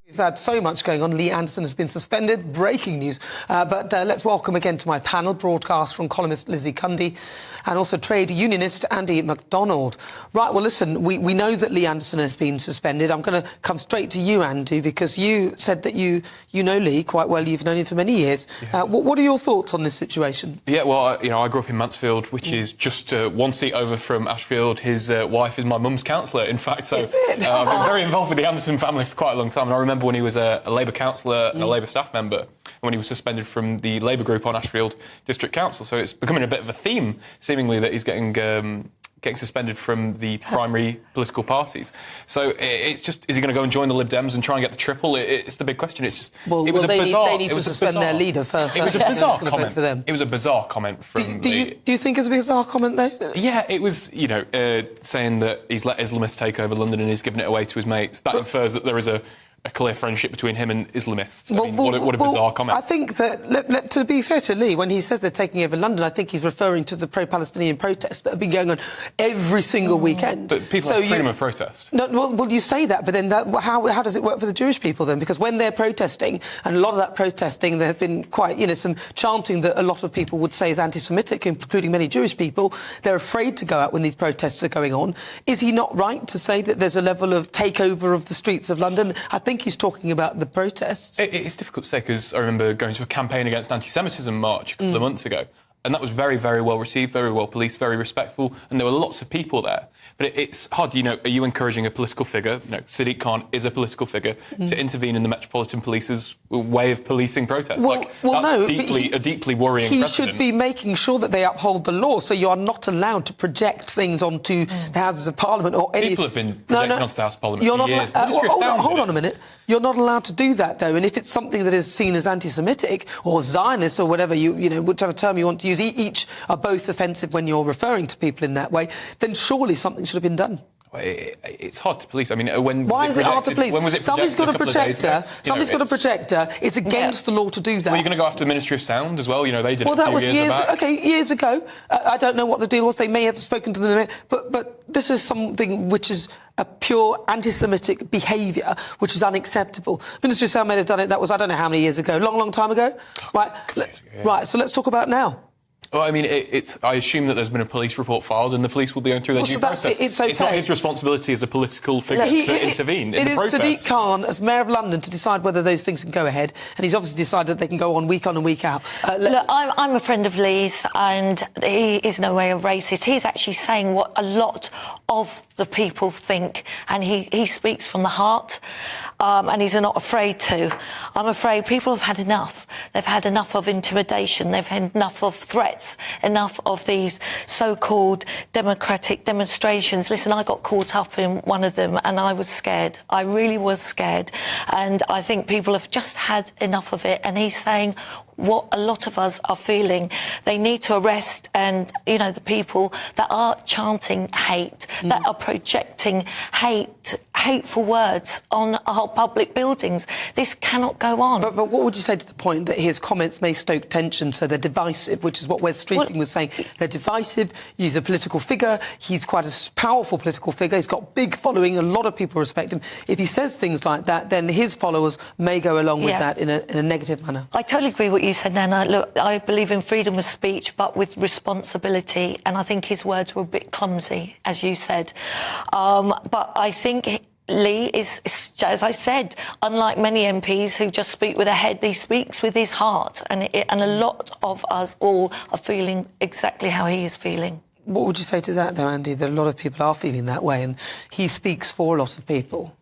We've had so much going on. Lee Anderson has been suspended. Breaking news. But let's welcome again to my panel broadcast from columnist Lizzie Cundy and also trade unionist Andy MacDonald. Right, well, listen, we know that Lee Anderson has been suspended. I'm going to come straight to you, Andy, because you said that you know Lee quite well. You've known him for many years. Yeah. What are your thoughts on this situation? Yeah, well, I grew up in Mansfield, which is just one seat over from Ashfield. His wife is my mum's councillor, in fact. So is it? I've been very involved with the Anderson family for quite a long time. And I remember when he was a Labour councillor and a Labour staff member, and when he was suspended from the Labour group on Ashfield District Council. So it's becoming a bit of a theme, seemingly, that he's getting suspended from the primary political parties. So it's just, is he going to go and join the Lib Dems and try and get the triple? It's the big question. They need to suspend their leader first. It was a bizarre comment for them. It was a bizarre comment from do you think it's a bizarre comment, though? Yeah, it was, saying that he's let Islamists take over London and he's given it away to his mates. That infers that there is a clear friendship between him and Islamists. What a bizarre comment. I think that, to be fair to Lee, when he says they're taking over London, I think he's referring to the pro-Palestinian protests that have been going on every single weekend. But people have freedom of protest. No, well, you say that, but then how does it work for the Jewish people then? Because when they're protesting, and a lot of that protesting, there have been quite, some chanting that a lot of people would say is anti-Semitic, including many Jewish people. They're afraid to go out when these protests are going on. Is he not right to say that there's a level of takeover of the streets of London? I think he's talking about the protests. It's difficult to say, because I remember going to a campaign against anti-Semitism march a couple of months ago, and that was very, very well received, very well policed, very respectful, and there were lots of people there. But it's hard, are you encouraging a political figure, Sadiq Khan is a political figure, to intervene in the Metropolitan Police's way of policing protests? That's a deeply worrying precedent. He should be making sure that they uphold the law, so you are not allowed to project things onto the Houses of Parliament or any... People have been projecting onto the House of Parliament for years. Hold on a minute. You're not allowed to do that, though, and if it's something that is seen as anti-Semitic or Zionist or whatever, whichever term you want to use, each are both offensive when you're referring to people in that way, then surely something should have been done. It's hard to police. I mean, why is it hard to police? When was it Somebody's got a projector. Somebody's got a projector. It's against the law to do that. Well, you're going to go after the Ministry of Sound as well. They did it that a few years back. Years ago. I don't know what the deal was. They may have spoken to them, but this is something which is a pure anti-Semitic behaviour, which is unacceptable. Ministry of Sound may have done it. That was, I don't know how many years ago. Long time ago. Right. So let's talk about now. Well, I mean, I assume that there's been a police report filed and the police will be going through their due process. It's okay. It's not his responsibility as a political figure to intervene in the process. It is Sadiq Khan, as Mayor of London, to decide whether those things can go ahead, and he's obviously decided that they can go on and week out. Look, I'm a friend of Lee's, and he is no way a racist. He's actually saying what a lot of the people think, and he speaks from the heart, and he's not afraid to. I'm afraid people have had enough. They've had enough of intimidation. They've had enough of threats. Enough of these so-called democratic demonstrations. Listen, I got caught up in one of them and I was scared. I really was scared. And I think people have just had enough of it. And he's saying what a lot of us are feeling. They need to arrest the people that are chanting hate, that are projecting hateful words on our public buildings. This cannot go on. But what would you say to the point that his comments may stoke tension, so they're divisive, which is what Wes Streeting was saying. They're divisive. He's a political figure. He's quite a powerful political figure. He's got a big following. A lot of people respect him. If he says things like that, then his followers may go along with that in a negative manner. I totally agree with what you said, Nana. Look, I believe in freedom of speech, but with responsibility, and I think his words were a bit clumsy, as you said. But I think Lee is, as I said, unlike many MPs who just speak with their head, he speaks with his heart, and a lot of us all are feeling exactly how he is feeling. What would you say to that, though, Andy, that a lot of people are feeling that way, and he speaks for a lot of people?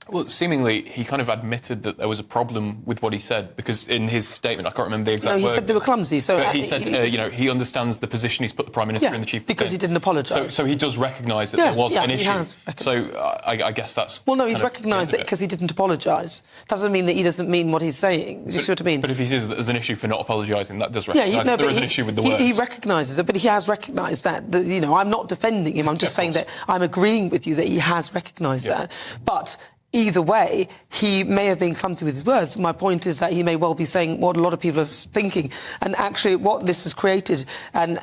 Well, seemingly, he kind of admitted that there was a problem with what he said, because in his statement, I can't remember the exact word. No, he said they were clumsy. So but he said, he understands the position he's put the Prime Minister and the Chief Whip because he didn't apologise. So he does recognise that there was an issue. So I guess that's... Well, no, he's recognised it because he didn't apologise. Doesn't mean that he doesn't mean what he's saying. Do you see what I mean? But if he says there's an issue for not apologising, that does recognise that there is an issue with the words. He recognises it, but he has recognised that. I'm not defending him. I'm just saying that I'm agreeing with you that he has recognised that. But either way, he may have been clumsy with his words. My point is that he may well be saying what a lot of people are thinking. And actually, what this has created, and,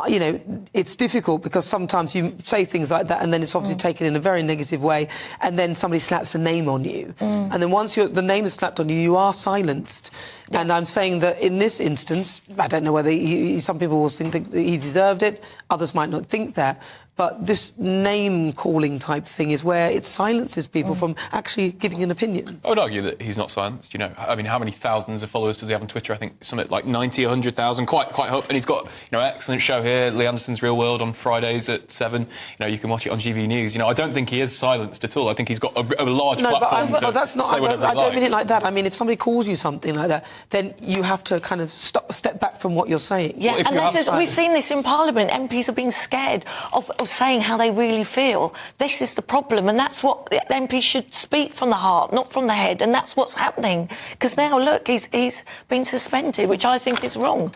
you know, it's difficult because sometimes you say things like that and then it's obviously taken in a very negative way, and then somebody slaps a name on you. And then once the name is slapped on you, you are silenced. Yeah. And I'm saying that in this instance, I don't know whether some people will think that he deserved it, others might not think that. But this name-calling type thing is where it silences people from actually giving an opinion. I would argue that he's not silenced, you know. I mean, how many thousands of followers does he have on Twitter? I think something like 90, 100,000, quite up. And he's got, you know, excellent show here, Lee Anderson's Real World on Fridays at 7. You know, you can watch it on GB News. You know, I don't think he is silenced at all. I think he's got a large platform to say whatever he likes. I don't mean it like that. I mean, if somebody calls you something like that, then you have to kind of step back from what you're saying. Yeah, well, and we've seen this in Parliament. MPs have been scared of saying how they really feel. This is the problem, and that's what MPs should speak from the heart, not from the head, and that's what's happening. Because now, look, he's been suspended, which I think is wrong.